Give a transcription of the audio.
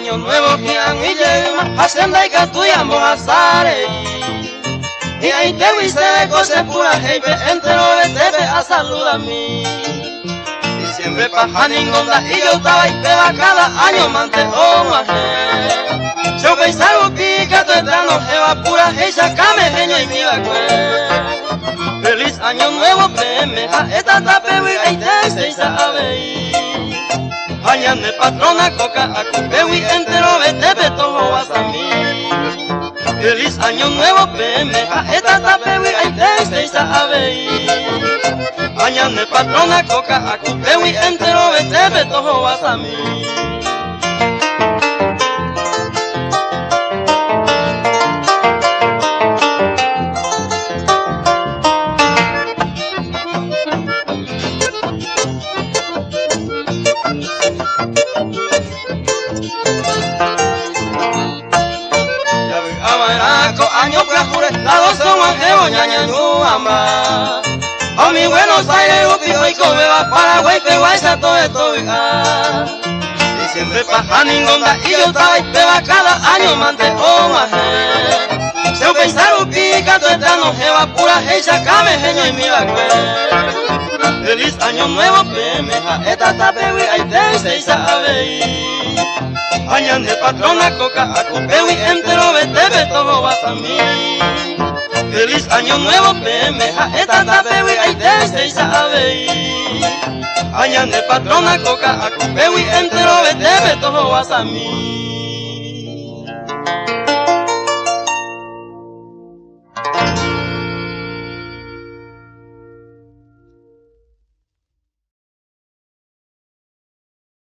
año nuevo kian y llega hacienda y catuyamos a sare y ahí te viste de cosas puras hey entero de tebe a salud a mí diciembre paja ningonda y yo estaba y pega cada año manteón ajé yo pensaba pica tu eterno jeva pura hey sacame genio y mi vacue feliz año nuevo pemeja esta tape y te se sabe Mañana patrona coca a cupewi entero vete betojo hasta mí. Feliz año nuevo pemeja esta tapewi ay te sabe. Mañana patrona coca a cupewi entero vete betojo hasta mí. Año prajure, la dos son anjeo, ñaña ñuamba. A mi Buenos Aires, upijo y cobeba, Paraguay, Peguaysa, todo esto, diciembre paja ningonda, y yo estaba y peba cada año, manteón, ajé. Se pensaron pica, tu eterno, jeva pura, hey, sacame, genio y mi vacue. Feliz año nuevo, pemeja, esta tapewi, ay, te se sabe. Mañana patrona coca a cupewi entero vete betojo hasta mí. Feliz año nuevo pemeja esta tapewi ay te se sabe. Mañana patrona coca a cupewi entero vete betojo hasta mí.